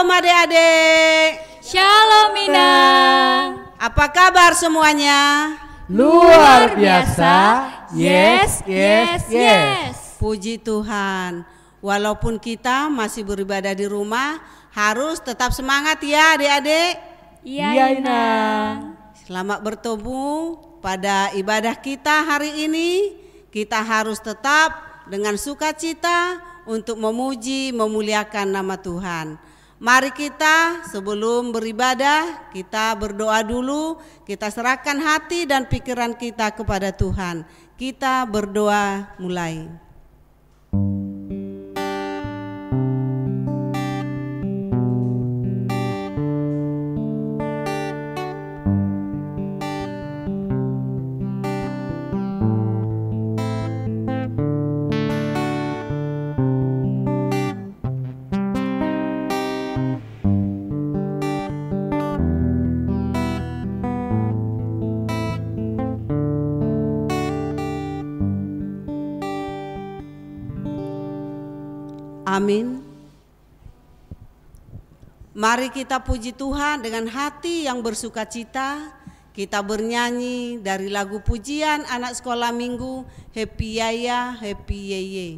Shalom adik-adik. Shalom Inang. Apa kabar semuanya? Luar biasa. Yes, yes, yes. Puji Tuhan. Walaupun kita masih beribadah di rumah, harus tetap semangat ya adik-adik. Iya Inang. Selamat bertemu pada ibadah kita hari ini. Kita harus tetap dengan sukacita untuk memuji, memuliakan nama Tuhan. Mari kita sebelum beribadah, kita berdoa dulu, kita serahkan hati dan pikiran kita kepada Tuhan. Kita berdoa mulai. Amin. Mari kita puji Tuhan dengan hati yang bersukacita. Kita bernyanyi dari lagu pujian anak sekolah minggu, Happy Yaya, Happy Yeye.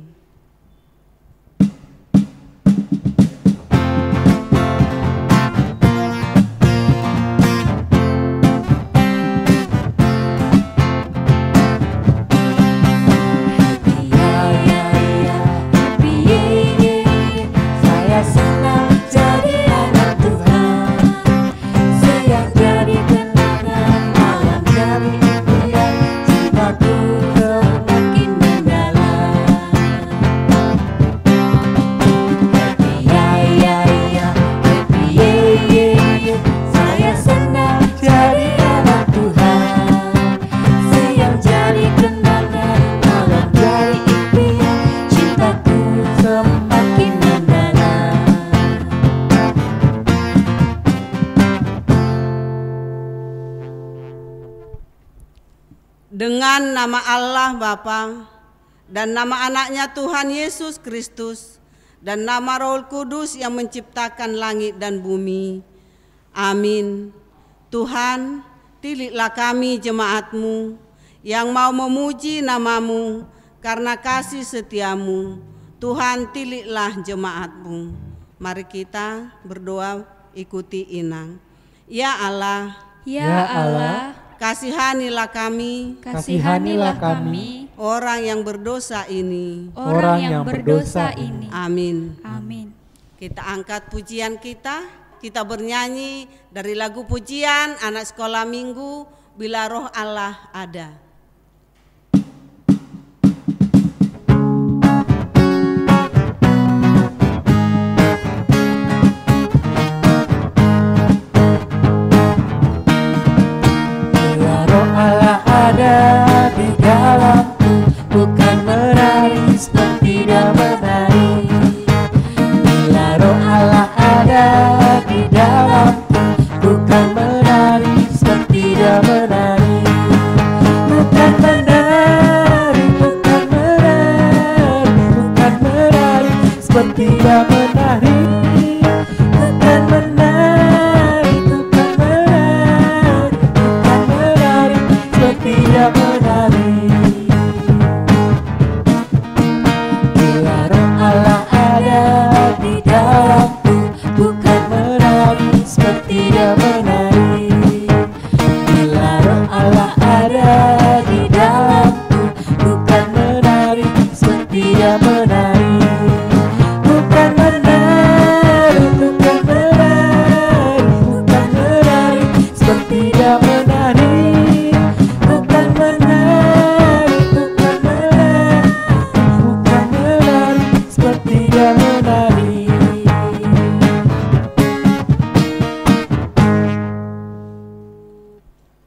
Dengan nama Allah Bapa dan nama anaknya Tuhan Yesus Kristus dan nama Roh Kudus yang menciptakan langit dan bumi. Amin. Tuhan, tilitlah kami jemaat-Mu yang mau memuji nama-Mu karena kasih setiamu. Tuhan, tilitlah jemaat-Mu. Mari kita berdoa ikuti Inang. Ya Allah, Ya Allah, kasihanilah kami, kasihanilah kami, orang yang berdosa ini. orang yang berdosa ini. Amin. Amin. Kita angkat pujian kita bernyanyi dari lagu pujian anak sekolah minggu, Bila Roh Allah Ada.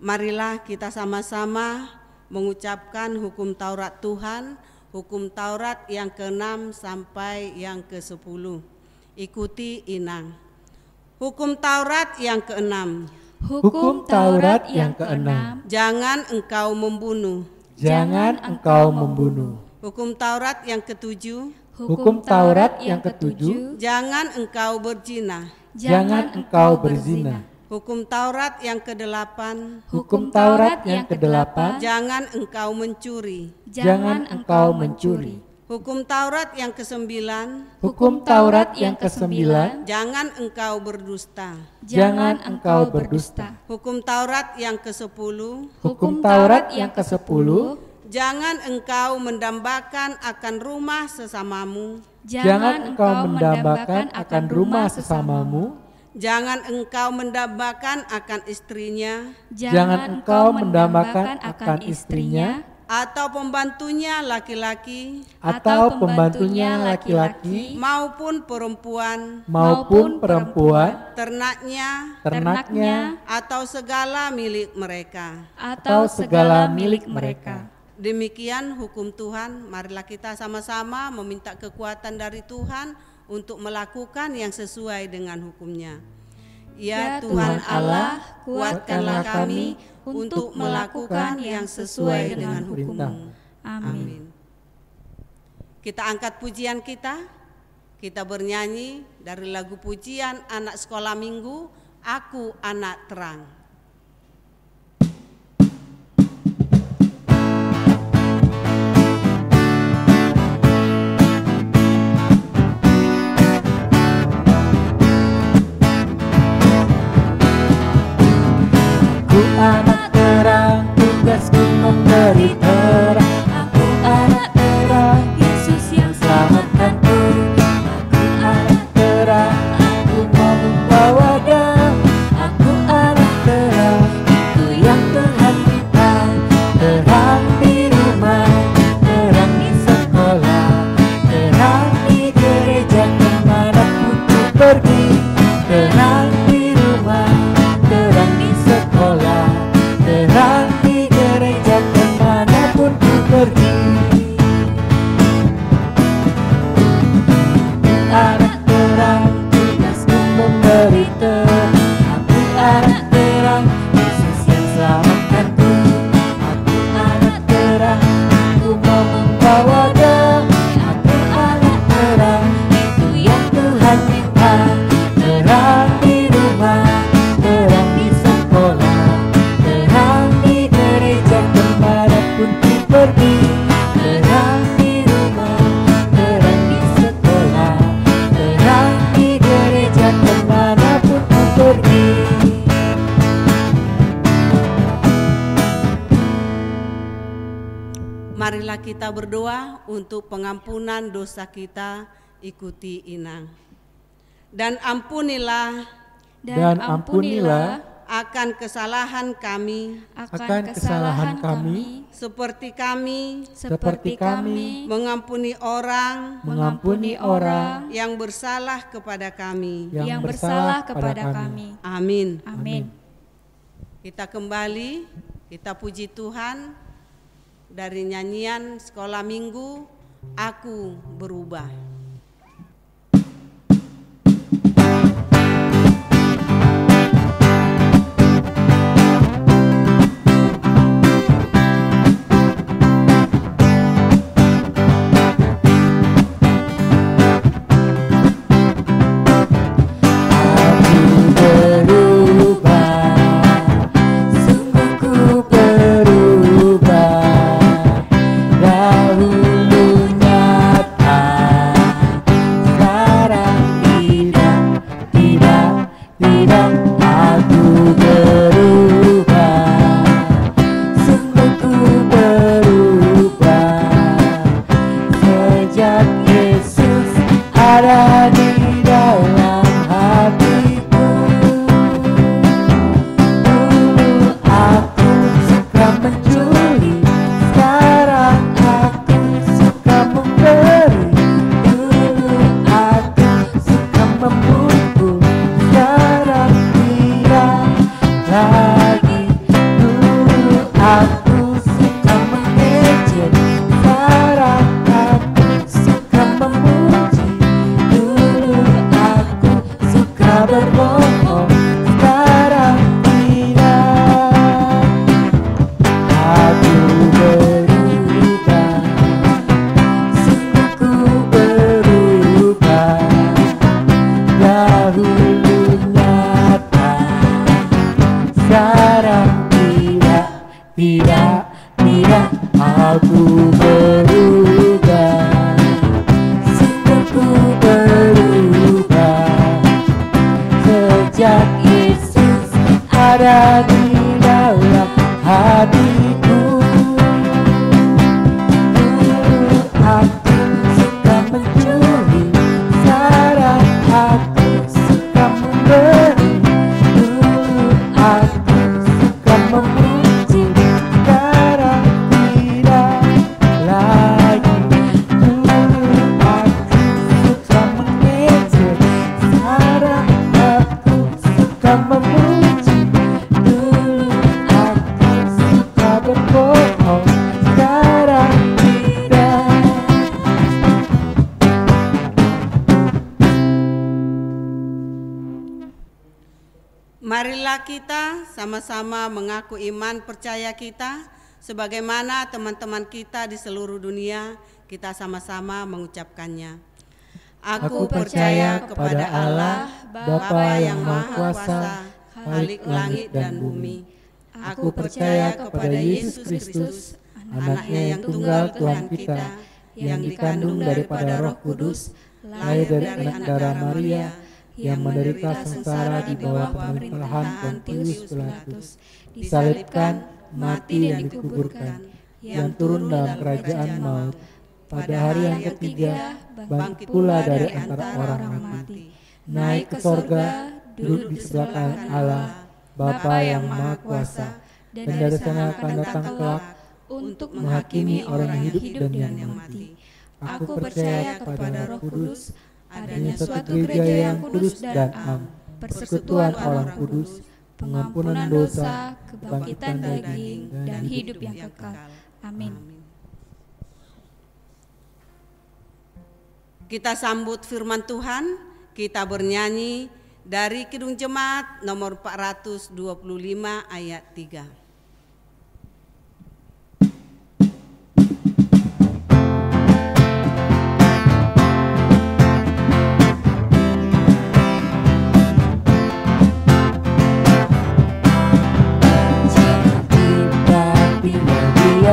Marilah kita sama-sama mengucapkan hukum Taurat Tuhan, hukum Taurat yang ke-6 sampai yang ke-10. Ikuti Inang. Hukum Taurat yang ke-6. Hukum Taurat yang ke-6. Jangan engkau membunuh. Jangan engkau membunuh. Hukum Taurat yang ke-7. Hukum Taurat yang ke-7. Jangan engkau berzina. jangan engkau berzina. Hukum Taurat yang ke-8, Hukum Taurat yang ke-8, jangan engkau mencuri. jangan engkau mencuri. Hukum Taurat yang ke-9, Hukum Taurat yang ke-9, jangan engkau berdusta. jangan engkau berdusta. Hukum Taurat yang ke-10, Hukum Taurat yang ke-10, jangan engkau mendambakan akan rumah sesamamu. jangan engkau mendambakan akan rumah sesamamu. Jangan engkau mendambakan akan istrinya Jangan engkau mendambakan akan istrinya atau pembantunya laki-laki atau pembantunya laki-laki maupun perempuan, maupun perempuan, ternaknya, ternaknya, atau segala milik mereka. atau segala milik mereka. Demikian hukum Tuhan. Marilah kita sama-sama meminta kekuatan dari Tuhan untuk melakukan yang sesuai dengan hukumnya. Ya Tuhan Allah, kuatkanlah kami untuk melakukan yang sesuai dengan hukum-Mu. Amin. Kita angkat pujian kita bernyanyi dari lagu pujian anak sekolah minggu, Aku Anak Terang. Aku anak terang, tugasku memberi terang. Aku anak terang, Yesus yang selamatkanku. Aku anak terang, aku mau membawa damai. Aku anak terang, itu yang Tuhan minta. Terang di rumah, terang di sekolah, terang di gereja kemanapun ku pergi. Terang di rumah, terang di sekolah, terang di gereja kemanapun ku pergi. Anak terang, tugasku memberi terang. Aku anak terang, Yesus yang selamatkanku. Aku anak terang, aku mau membawa damai. Aku anak terang, itu yang Tuhan minta. Terang di rumah, terang di sekolah, terang di gereja kemanapun ku pergi. Terang di rumah, terang di sekolah, terang di gereja kemanapun ku pergi. Marilah kita berdoa untuk pengampunan dosa kita, ikuti Inang. Dan ampunilah Dan ampunilah akan kesalahan kami, akan kesalahan kami, seperti kami seperti kami mengampuni orang mengampuni orang yang bersalah kepada kami. yang bersalah kepada kami. Amin. Amin. Kita kembali, kita puji Tuhan dari nyanyian sekolah minggu, Aku Berubah. Ada di dalam hatiku. Dulu aku suka mencuri, sekarang aku suka memberi. Dulu aku suka memukul, sekarang tidak lagi. Dulu aku suka mengejek, sekarang aku suka memuji. Dulu Marilah kita sama-sama mengaku iman percaya kita, sebagaimana teman-teman kita di seluruh dunia, kita sama-sama mengucapkannya. Aku percaya kepada Allah, Bapa yang Maha Kuasa, Khalik langit dan bumi. Aku percaya kepada Yesus Kristus, Anaknya yang tunggal Tuhan kita, yang dikandung daripada Roh Kudus, lahir dari anak darah Maria, yang menderita sengsara di bawah pemerintahan Pontius Pilatus, disalibkan, mati dan dikuburkan, yang turun dalam kerajaan maut, pada hari yang ketiga bangkit pula dari antara orang mati, naik ke sorga, duduk di sebelah kanan Allah, Bapa yang Maha Kuasa, dan dari sana akan datang kelak untuk menghakimi orang yang hidup dan yang mati. Aku percaya kepada Roh Kudus, adanya suatu gereja yang kudus dan am, persekutuan orang kudus, pengampunan dosa, kebangkitan daging, dan hidup yang kekal. Amin. Kita sambut firman Tuhan, kita bernyanyi dari Kidung Jemaat nomor 425 ayat 3.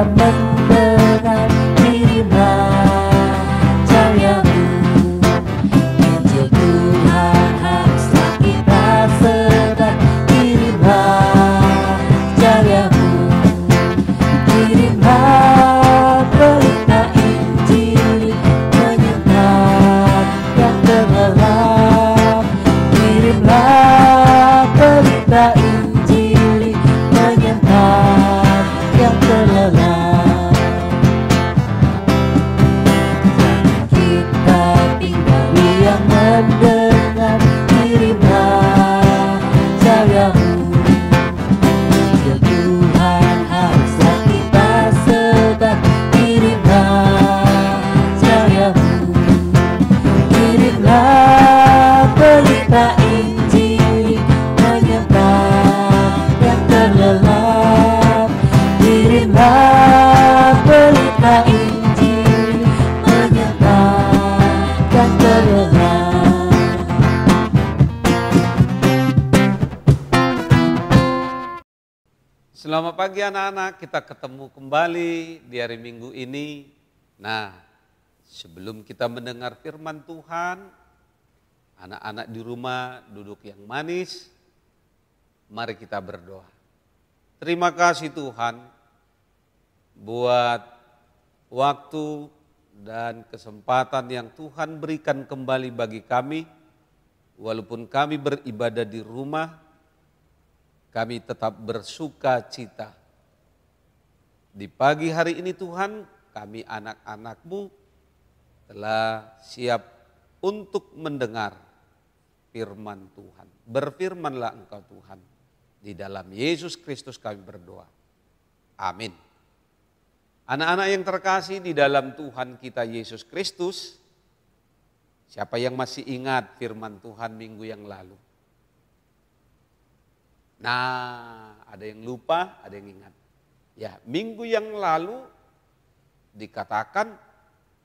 Mendengar kiriman cahayamu, Injil Tuhan haruslah kita sebar. Kirimlah cahayamu, kirimlah berita Injil menyembuhkan yang terlelap. Kirimlah berita Injil menyembuhkan yang terlelap. Mendengar kirimlah cahayamu, Injil Tuhan haruslah kita sebar. Kirimlah cahayamu, kirimlah berita Injil menyembuhkan yang terlelap. Kirimlah berita Injil menyembuhkan yang terlelap. Selamat pagi anak-anak, kita ketemu kembali di hari Minggu ini. Nah, sebelum kita mendengar firman Tuhan, anak-anak di rumah duduk yang manis, mari kita berdoa. Terima kasih Tuhan buat waktu dan kesempatan yang Tuhan berikan kembali bagi kami. Walaupun kami beribadah di rumah, kami tetap bersuka cita. Di pagi hari ini Tuhan, kami anak-anak-Mu telah siap untuk mendengar firman Tuhan. Berfirmanlah Engkau Tuhan. Di dalam Yesus Kristus kami berdoa. Amin. Anak-anak yang terkasih di dalam Tuhan kita Yesus Kristus, siapa yang masih ingat firman Tuhan minggu yang lalu? Nah, ada yang lupa, ada yang ingat. Ya, minggu yang lalu dikatakan,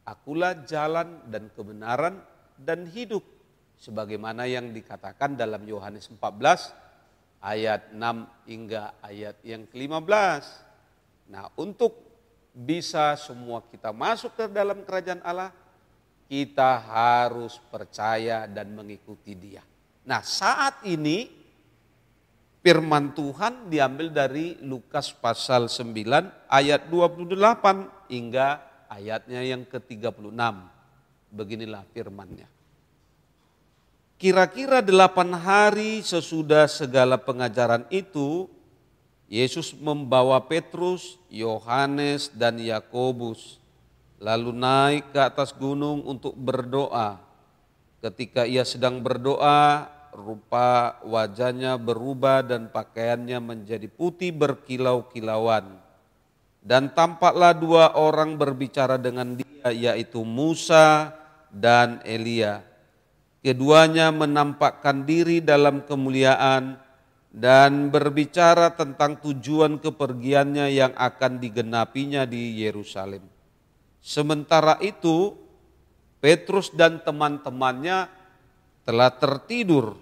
akulah jalan dan kebenaran dan hidup. Sebagaimana yang dikatakan dalam Yohanes 14 ayat 6 hingga ayat yang ke-15. Nah, untuk bisa semua kita masuk ke dalam kerajaan Allah, kita harus percaya dan mengikuti Dia. Nah, saat ini firman Tuhan diambil dari Lukas pasal 9 ayat 28 hingga ayatnya yang ke-36. Beginilah firman-Nya. Kira-kira 8 hari sesudah segala pengajaran itu, Yesus membawa Petrus, Yohanes dan Yakobus lalu naik ke atas gunung untuk berdoa. Ketika ia sedang berdoa, rupa wajahnya berubah dan pakaiannya menjadi putih berkilau-kilauan. Dan tampaklah 2 orang berbicara dengan dia, yaitu Musa dan Elia. Keduanya menampakkan diri dalam kemuliaan dan berbicara tentang tujuan kepergiannya yang akan digenapinya di Yerusalem. Sementara itu, Petrus dan teman-temannya telah tertidur,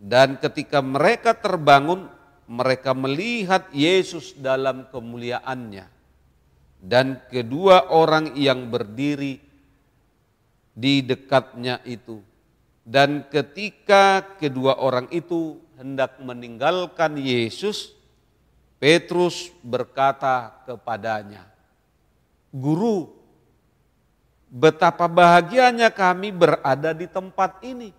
dan ketika mereka terbangun, mereka melihat Yesus dalam kemuliaannya, dan kedua orang yang berdiri di dekatnya itu. Dan ketika kedua orang itu hendak meninggalkan Yesus, Petrus berkata kepadanya, "Guru, betapa bahagianya kami berada di tempat ini.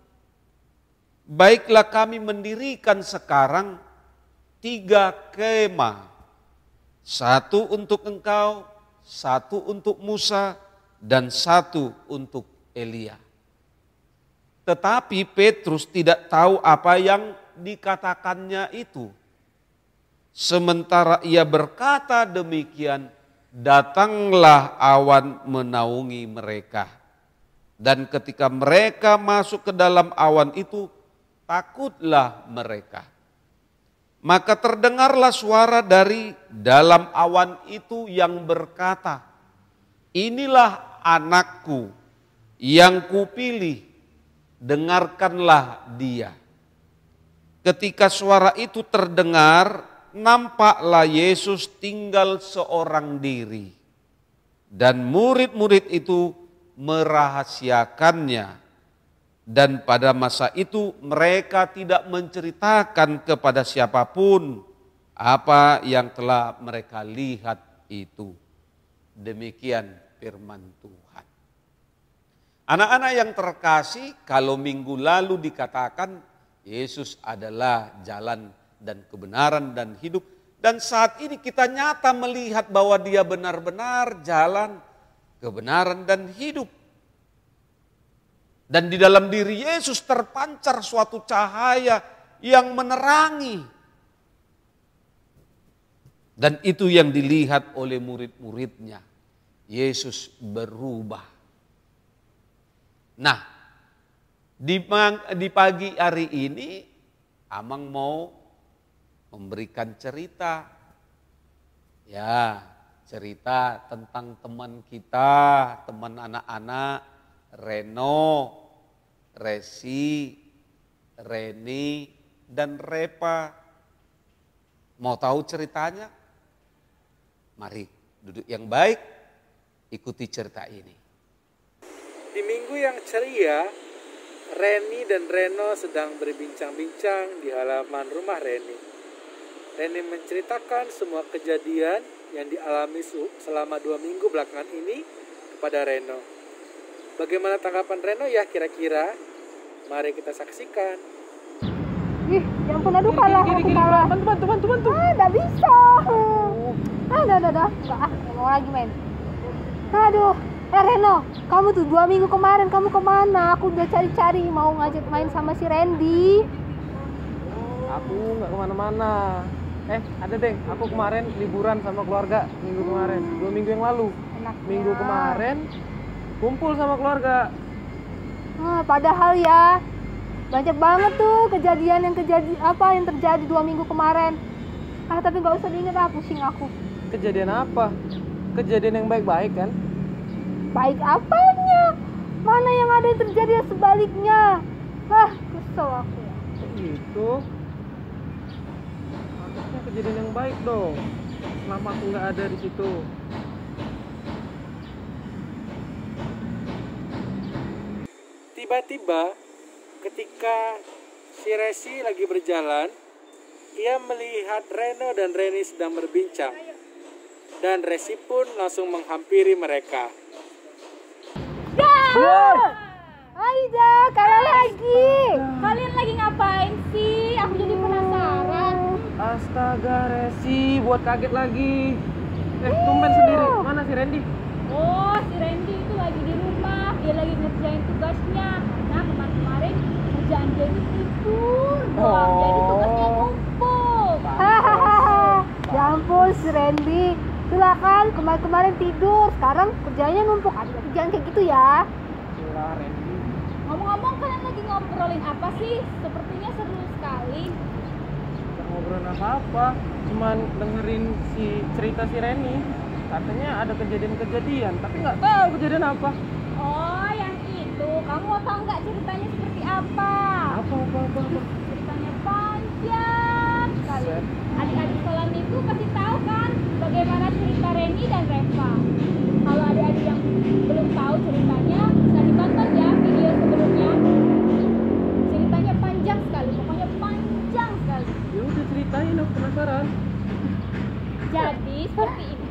Baiklah kami mendirikan sekarang 3 kemah, 1 untuk engkau, 1 untuk Musa, dan 1 untuk Elia." Tetapi Petrus tidak tahu apa yang dikatakannya itu. Sementara ia berkata demikian, datanglah awan menaungi mereka. Dan ketika mereka masuk ke dalam awan itu, takutlah mereka. Maka terdengarlah suara dari dalam awan itu yang berkata, "Inilah anakku yang kupilih, dengarkanlah dia." Ketika suara itu terdengar, nampaklah Yesus tinggal seorang diri. Dan murid-murid itu merahasiakannya. Dan pada masa itu mereka tidak menceritakan kepada siapapun apa yang telah mereka lihat itu. Demikian firman Tuhan. Anak-anak yang terkasih, kalau minggu lalu dikatakan Yesus adalah jalan dan kebenaran dan hidup, dan saat ini kita nyata melihat bahwa Dia benar-benar jalan, kebenaran dan hidup. Dan di dalam diri Yesus terpancar suatu cahaya yang menerangi. Dan itu yang dilihat oleh murid-muridnya. Yesus berubah. Nah, di pagi hari ini Amang mau memberikan cerita. Ya, cerita tentang teman kita, teman anak-anak, Reno, Resi, Reni, dan Repa. Mau tahu ceritanya? Mari duduk yang baik, ikuti cerita ini. Di minggu yang ceria, Reni dan Reno sedang berbincang-bincang di halaman rumah Reni. Reni menceritakan semua kejadian yang dialami selama 2 minggu belakangan ini kepada Reno. Bagaimana tanggapan Reno ya kira-kira? Mari kita saksikan. Ih, ya ampun, aduh kalah, aku kalah. Bantu. Nggak bisa. Dah. Nggak mau lagi main. Aduh, Reno, kamu tuh 2 minggu kemarin kamu kemana? Aku udah cari-cari mau ngajak main sama si Randy. Aku nggak kemana-mana. Ada deh, aku kemarin liburan sama keluarga minggu kemarin, 2 minggu yang lalu. Enaknya. Minggu kemarin kumpul sama keluarga. Padahal ya banyak banget tuh kejadian yang terjadi 2 minggu kemarin. Tapi nggak usah diingat, pusing aku. Kejadian apa? Kejadian yang baik-baik kan? Baik apanya? Mana yang ada yang terjadi sebaliknya? Kesel aku ya. Gitu. Harusnya kejadian yang baik dong. Selama aku nggak ada di situ. Tiba-tiba ketika si Resi lagi berjalan, ia melihat Reno dan Reni sedang berbincang. Dan Resi pun langsung menghampiri mereka. Aida, kalah lagi. Kalian lagi ngapain sih? Aku jadi penasaran. Astaga, Resi, buat kaget lagi. Tumben sendiri. Mana si Randy? Oh, si Randy itu lagi di rumah. Dia lagi ngerjain tugasnya. Nah, kemarin kerjaan dia itu tidur doang. Jadi tugasnya numpuk. Ya ampun, si Randy. Silakan, kemarin tidur, sekarang kerjanya numpuk. Aduh, jangan kayak gitu ya. Gila, Randy. Ngomong-ngomong, kalian lagi ngobrolin apa sih? Sepertinya seru sekali. ngobrol apa-apa, cuman dengerin cerita si Reni. Katanya ada kejadian-kejadian, tapi nggak tahu kejadian apa. Oh, yang itu. Kamu mau tahu nggak ceritanya seperti apa? Apa? Ceritanya panjang sekali. Adik-adik sekolah minggu pasti tahu kan bagaimana cerita Reni dan Reva. Kalau adik-adik yang belum tahu ceritanya, bisa ditonton ya video sebelumnya. Ceritanya panjang sekali, pokoknya panjang sekali. Ya udah ceritain, aku penasaran. Jadi seperti ini.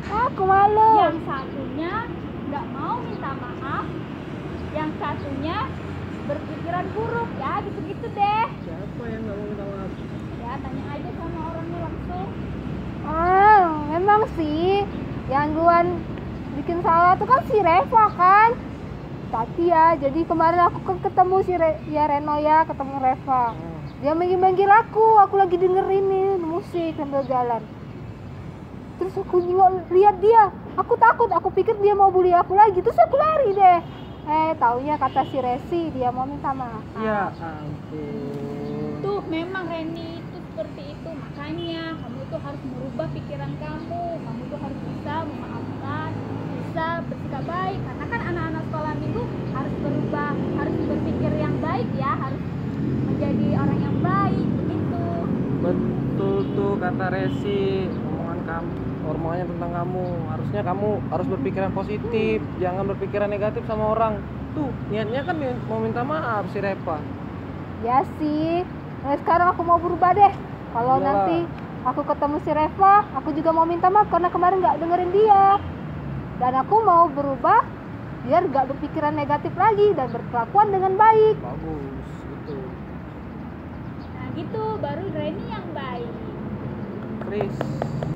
Aku malu. Yang satunya nggak mau minta maaf, yang satunya berpikiran buruk ya, gitu-gitu deh. Siapa yang nggak mau minta maaf? Ya tanya aja sama orangnya langsung. Memang sih yang duluan bikin salah tuh kan si Reva kan. Tapi ya, jadi kemarin aku ketemu si Reno ya, ketemu Reva. Dia manggil-manggil aku lagi dengerin musik sambil jalan. Terus aku juga lihat dia, aku takut, aku pikir dia mau bully aku lagi, terus aku lari deh. Taunya kata si Resi dia mau minta maaf. Ya ampun. Tuh memang Reni itu seperti itu, makanya kamu tuh harus merubah pikiran kamu tuh harus bisa memaafkan, bisa bersikap baik, karena kan anak-anak sekolah minggu harus berubah, harus berpikir yang baik ya, harus menjadi orang yang baik begitu. Betul tuh kata Resi, omongannya tentang kamu. Harusnya kamu harus berpikiran positif, jangan berpikiran negatif sama orang. Tuh niatnya kan mau minta maaf si Reva. Ya sih. Nah, sekarang aku mau berubah deh. Kalau Iyalah. nanti aku ketemu si Reva, aku juga mau minta maaf karena kemarin nggak dengerin dia. Dan aku mau berubah biar nggak berpikiran negatif lagi dan berkelakuan dengan baik. Bagus gitu. Nah gitu, baru Reni yang baik. Chris.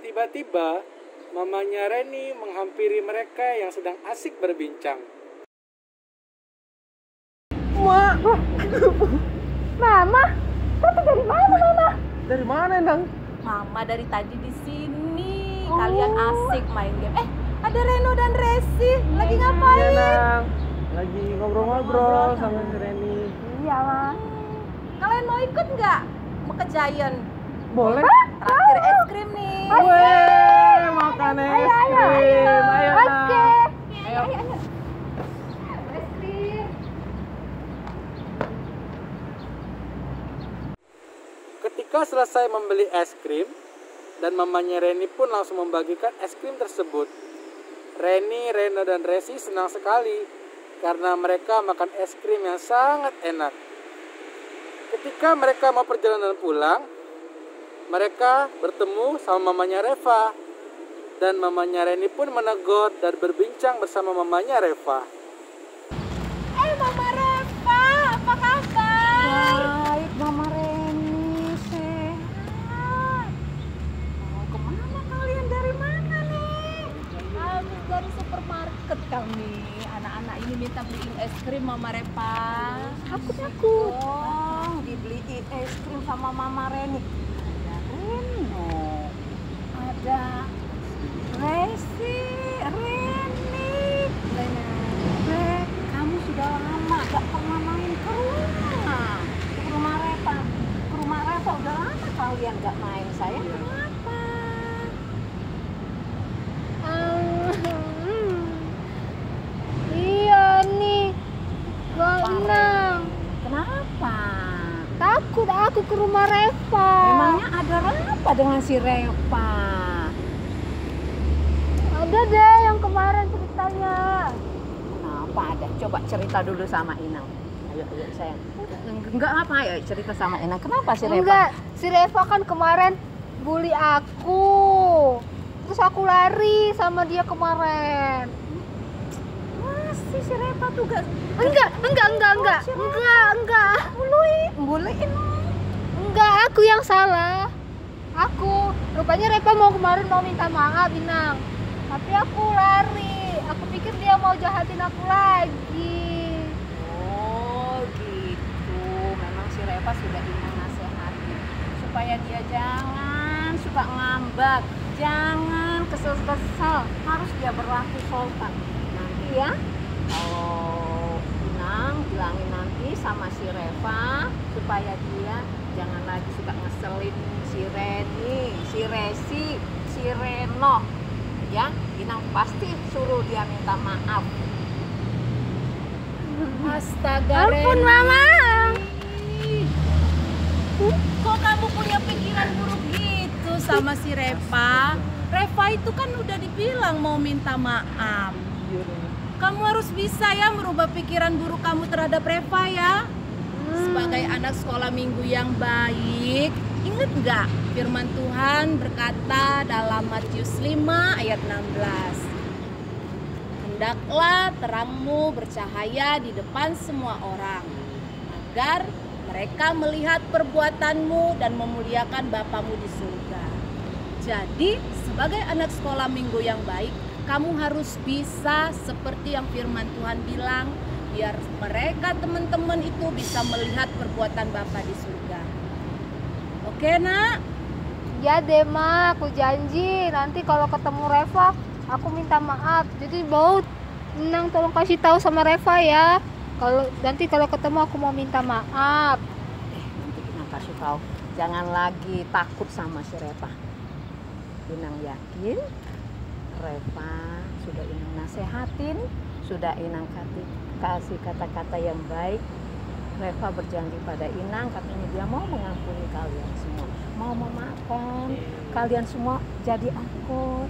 Tiba-tiba, mamanya Reni menghampiri mereka yang sedang asik berbincang. Mama, tapi dari mana Mama? Dari mana, Endang? Mama dari tadi di sini. Kalian asik main game. Ada Reno dan Resi. Lagi Iya, ngapain? Endang. Lagi ngobrol-ngobrol sama si Reni. Iya, Ma. Kalian mau ikut nggak? Mau ke Giant? Boleh? Traktir es krim nih. Weh, makan es krim. Ayo, Oke. Ayo. Es krim. Ketika selesai membeli es krim, dan mamanya Reni pun langsung membagikan es krim tersebut. Reni, Reno, dan Resi senang sekali karena mereka makan es krim yang sangat enak. Ketika mereka mau perjalanan pulang, mereka bertemu sama mamanya Reva. Dan mamanya Reni pun menegur dan berbincang bersama mamanya Reva. Mama Reva, apa kabar? Baik, Mama Reni, sehat. Mau kemana kalian? Dari mana nih? Habis dari supermarket kami. Anak-anak ini minta beliin es krim Mama Reva. Takut. Oh, dibeliin es krim sama Mama Reni. Ada Reno, ada Resi, Reni. Kamu sudah lama gak pernah main ke rumah. Ke rumah Reva. Ke rumah Reva udah lama kalian gak main. Sayang, kenapa? Iya nih, gak enak. Kenapa? Takut aku ke rumah Reva. Memangnya ada apa dengan si Reva? Ada deh yang kemarin ceritanya. Kenapa ada? Coba cerita dulu sama Inang. Ayo sayang. Enggak apa ya cerita sama Inang. Kenapa si Reva? Enggak, si Reva kan kemarin bully aku. Terus aku lari sama dia kemarin. Masih si Reva tuh gak? Enggak. Buliin. Enggak, aku yang salah. Aku, rupanya Reva kemarin mau minta maaf, Inang. Tapi aku lari. Aku pikir dia mau jahatin aku lagi. Oh gitu. Memang si Reva sudah Inang nasihatin supaya dia jangan suka ngambek, jangan kesel-kesel. Harus dia berlaku sopan. Nanti ya, kalau Inang bilangin nanti sama si Reva supaya dia Jangan lagi suka ngeselin si Reni, si Resi, si Reno. Ya, Inang pasti suruh dia minta maaf. Astaga, Ampun, Reni. Mama. Kok kamu punya pikiran buruk gitu sama si Reva? Reva itu kan udah dibilang mau minta maaf. Kamu harus bisa ya merubah pikiran buruk kamu terhadap Reva ya. Sebagai anak sekolah minggu yang baik, ingat nggak firman Tuhan berkata dalam Matius 5 ayat 16. Hendaklah terangmu bercahaya di depan semua orang, agar mereka melihat perbuatanmu dan memuliakan Bapamu di surga. Jadi, sebagai anak sekolah minggu yang baik, kamu harus bisa seperti yang firman Tuhan bilang, biar mereka teman-teman itu bisa melihat perbuatan Bapa di surga. Oke, Nak? Ya deh, Ma, aku janji nanti kalau ketemu Reva, aku minta maaf. Jadi mau Nang tolong kasih tahu sama Reva ya. Nanti kalau ketemu aku mau minta maaf. Nanti Inang kasih tahu. Jangan lagi takut sama si Reva. Inang yakin Reva sudah Inang nasehatin, sudah Inang kasih kata-kata yang baik. Reva berjanji pada Inang, katanya dia mau mengampuni kalian semua, mau memaafkan kalian semua, jadi akur.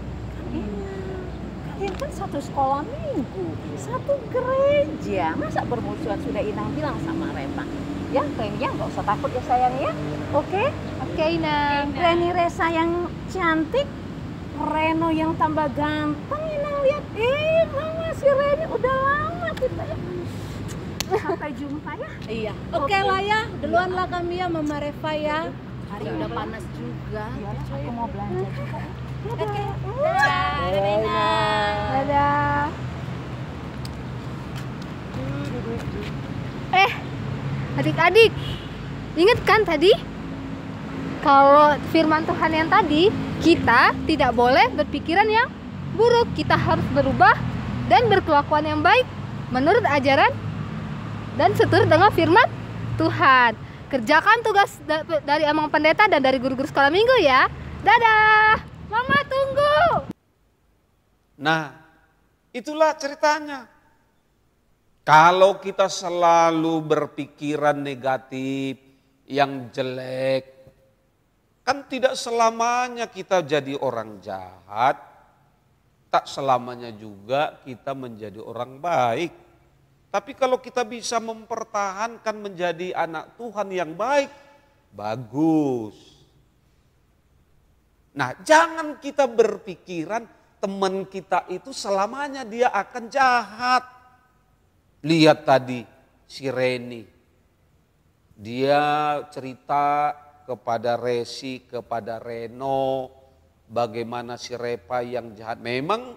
Kalian kan satu sekolah minggu, satu gereja, masa bermusuhan? Sudah Inang bilang sama Reva. Ya, Reni nggak usah takut ya sayang ya. Oke? Oke, Nang. Reni Resa yang cantik, Reno yang tambah ganteng. Inang lihat, Mama si Reni udah lama kita ya. Sampai jumpa ya. Iya. Oke lah ya, duluan lah kami ya Mama Reva ya. Hari udah panas juga. Iya, aku mau belanja juga. Oke. Dadah. Dadah. Adik-adik, ingat kan tadi? Kalau firman Tuhan yang tadi, kita tidak boleh berpikiran yang buruk. Kita harus berubah dan berkelakuan yang baik menurut ajaran dan seturut dengan firman Tuhan. Kerjakan tugas dari Amang Pendeta dan dari guru-guru sekolah minggu ya. Dadah. Mama tunggu. Nah, itulah ceritanya. Kalau kita selalu berpikiran negatif, yang jelek, kan tidak selamanya kita jadi orang jahat, tak selamanya juga kita menjadi orang baik. Tapi kalau kita bisa mempertahankan menjadi anak Tuhan yang baik, bagus. Nah, jangan kita berpikiran teman kita itu selamanya dia akan jahat. Lihat tadi si Reni, dia cerita kepada Resi, kepada Reno, bagaimana si Reva yang jahat. Memang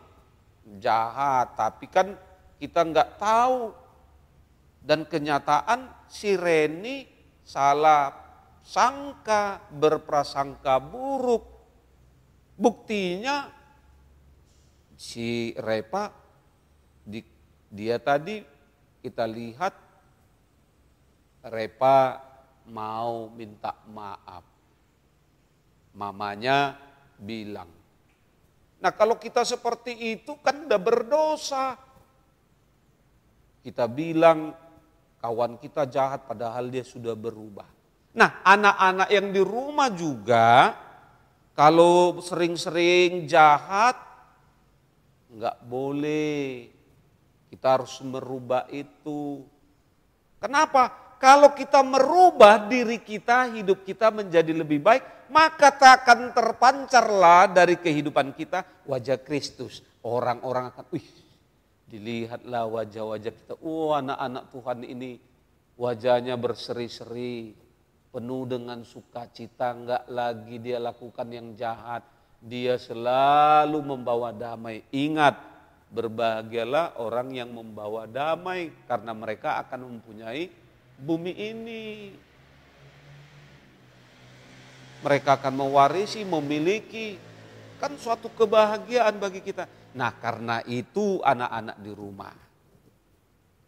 jahat, tapi kan kita nggak tahu. Dan kenyataan si Reni salah sangka, berprasangka buruk. Buktinya si Reva, dia tadi kita lihat Reva mau minta maaf. Mamanya bilang. Nah, kalau kita seperti itu kan udah berdosa. Kita bilang kawan kita jahat padahal dia sudah berubah. Nah, anak-anak yang di rumah juga kalau sering-sering jahat nggak boleh. Kita harus merubah itu. Kenapa? Kalau kita merubah diri kita, hidup kita menjadi lebih baik, maka takkan terpancarlah dari kehidupan kita wajah Kristus. Orang-orang akan, dilihatlah wajah-wajah kita. Anak-anak Tuhan ini wajahnya berseri-seri, penuh dengan sukacita, enggak lagi dia lakukan yang jahat. Dia selalu membawa damai. Ingat, berbahagialah orang yang membawa damai karena mereka akan mempunyai bumi ini. Mereka akan mewarisi, memiliki, kan suatu kebahagiaan bagi kita. Nah, karena itu anak-anak di rumah,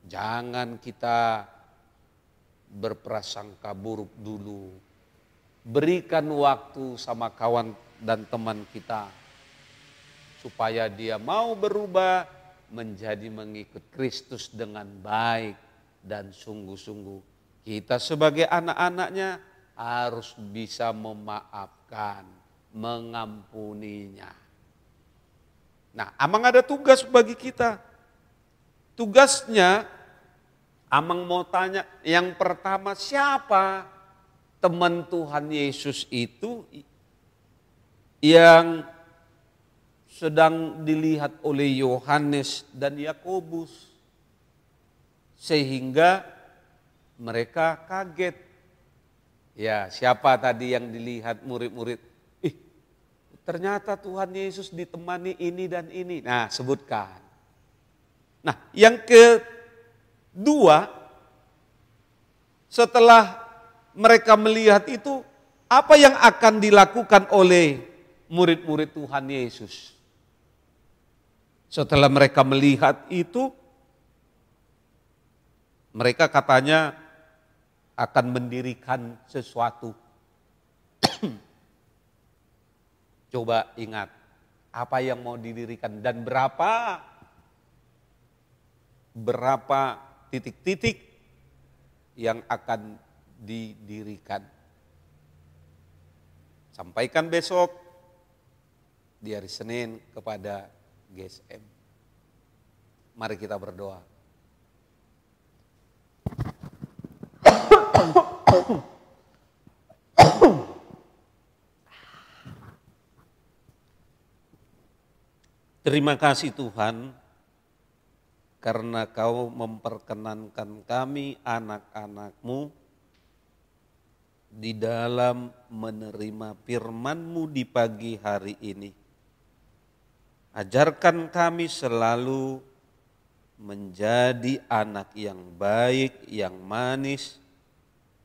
jangan kita berprasangka buruk dulu. berikan waktu sama kawan dan teman kita supaya dia mau berubah menjadi mengikut Kristus dengan baik dan sungguh-sungguh. Kita sebagai anak-anaknya harus bisa memaafkan, mengampuninya. Nah, Amang ada tugas bagi kita. Tugasnya, Amang mau tanya, yang pertama siapa teman Tuhan Yesus itu yang sedang dilihat oleh Yohanes dan Yakobus sehingga mereka kaget. Ya, siapa tadi yang dilihat murid-murid? Ternyata Tuhan Yesus ditemani ini dan ini. Nah, sebutkan. Nah, yang kedua, setelah mereka melihat itu, apa yang akan dilakukan oleh murid-murid Tuhan Yesus? Setelah mereka melihat itu, mereka katanya akan mendirikan sesuatu. Coba ingat, apa yang mau didirikan dan berapa titik-titik yang akan didirikan. Sampaikan besok di hari Senin kepada GSM. Mari kita berdoa. Terima kasih Tuhan, karena Kau memperkenankan kami anak-anak-Mu di dalam menerima firman-Mu di pagi hari ini. Ajarkan kami selalu menjadi anak yang baik, yang manis,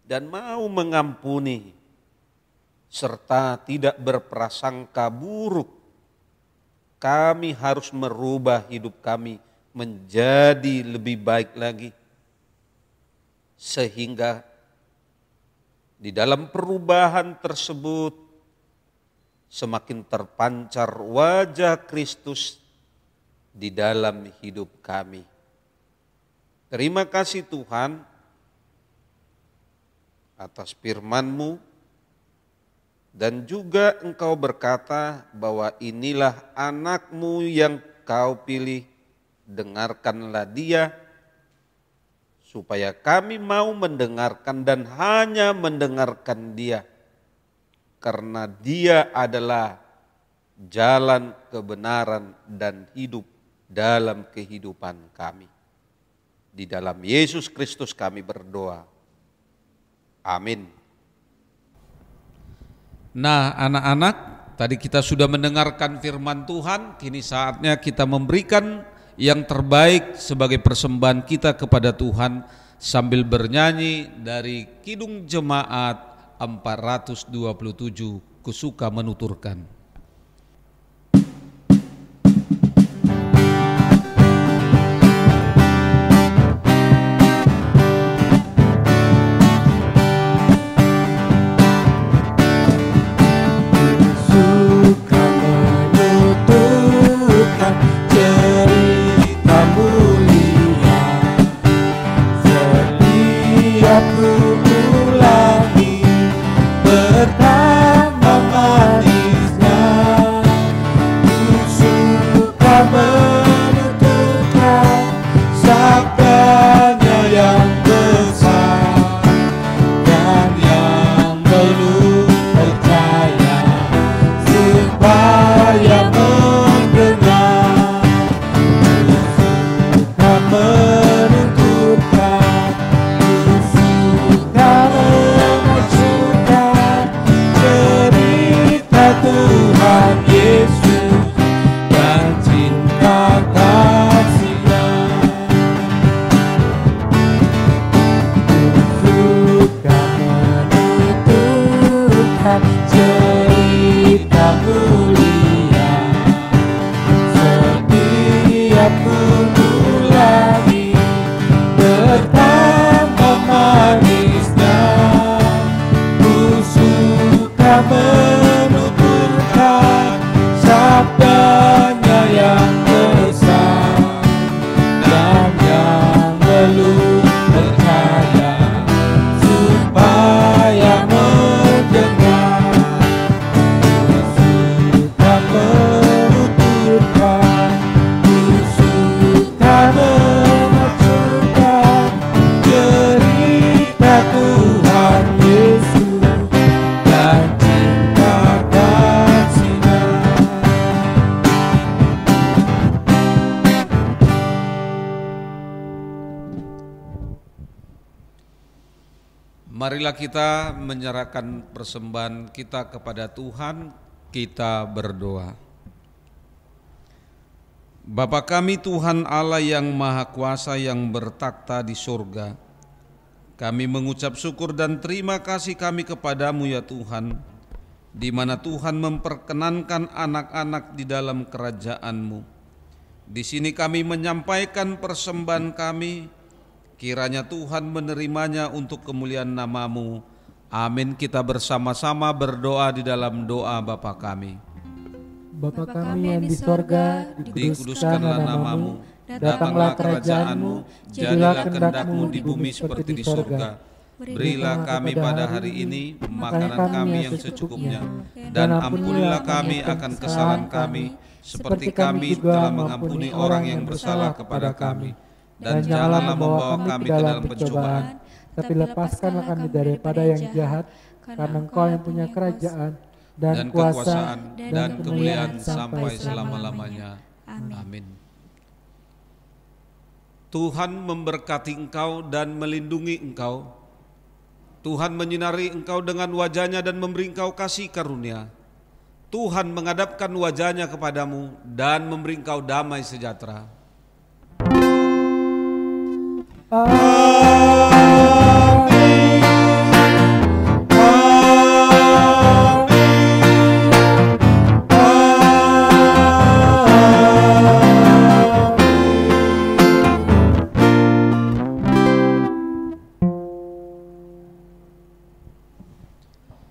dan mau mengampuni, serta tidak berprasangka buruk. Kami harus merubah hidup kami menjadi lebih baik lagi, sehingga di dalam perubahan tersebut semakin terpancar wajah Kristus di dalam hidup kami. Terima kasih Tuhan atas firman-Mu. Dan juga Engkau berkata bahwa inilah anak-Mu yang Kau pilih, dengarkanlah dia, supaya kami mau mendengarkan dan hanya mendengarkan dia. Karena dia adalah jalan kebenaran dan hidup dalam kehidupan kami. Di dalam Yesus Kristus kami berdoa. Amin. Nah, anak-anak, tadi kita sudah mendengarkan firman Tuhan, kini saatnya kita memberikan yang terbaik sebagai persembahan kita kepada Tuhan sambil bernyanyi dari Kidung Jemaat 427, Kusuka Menuturkan. Marilah kita menyerahkan persembahan kita kepada Tuhan, kita berdoa. Bapa kami Tuhan Allah yang Maha Kuasa yang bertakhta di surga, kami mengucap syukur dan terima kasih kami kepadamu ya Tuhan, di mana Tuhan memperkenankan anak-anak di dalam kerajaan-Mu. Di sini kami menyampaikan persembahan kami, kiranya Tuhan menerimanya untuk kemuliaan nama-Mu. Amin. Kita bersama-sama berdoa di dalam doa Bapa kami. Bapa kami yang di sorga, Dikuduskanlah nama-Mu, datanglah kerajaan-Mu, jadilah kehendak-Mu di bumi seperti di sorga. Berilah kami pada hari ini makanan kami yang secukupnya, dan ampunilah kami akan kesalahan kami, seperti kami telah mengampuni orang yang bersalah kepada kami. Dan janganlah membawa kami ke dalam pencobaan, tapi lepaskanlah kami daripada yang jahat, karena Engkau yang punya kerajaan dan kekuasaan dan kemuliaan sampai selama-lamanya. Amin. Tuhan memberkati engkau dan melindungi engkau. Tuhan menyinari engkau dengan wajah-Nya dan memberi engkau kasih karunia. Tuhan menghadapkan wajah-Nya kepadamu dan memberi engkau damai sejahtera.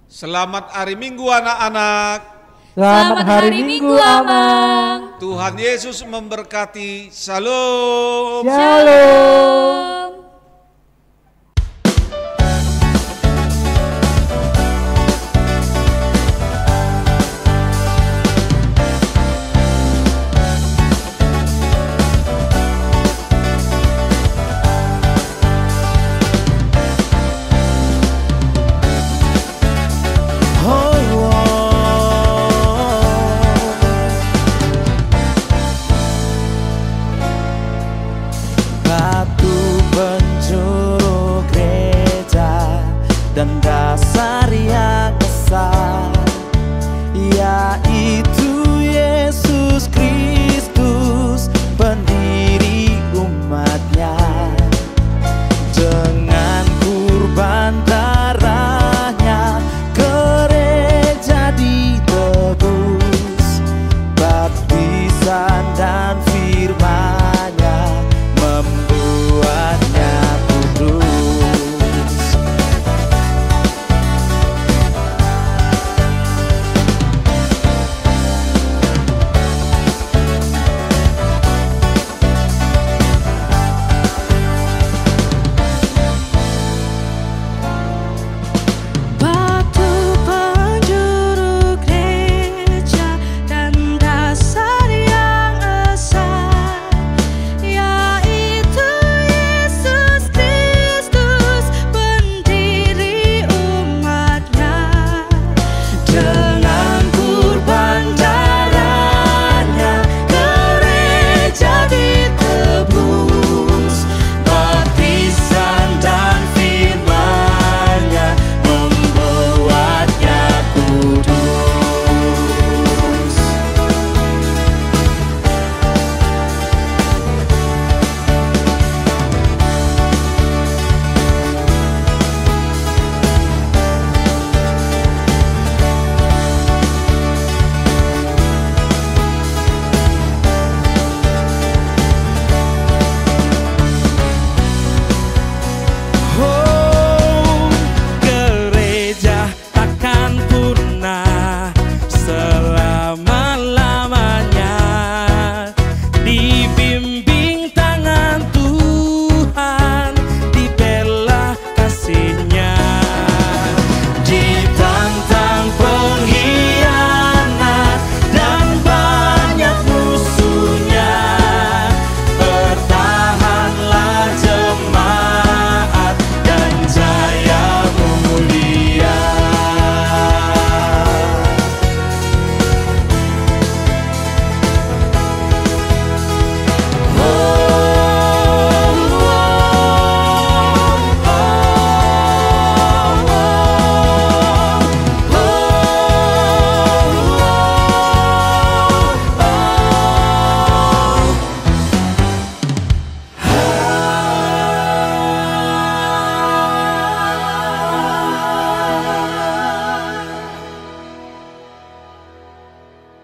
Selamat hari Minggu anak-anak. Selamat hari Minggu, Amang. Tuhan Yesus memberkati. Shalom. Shalom.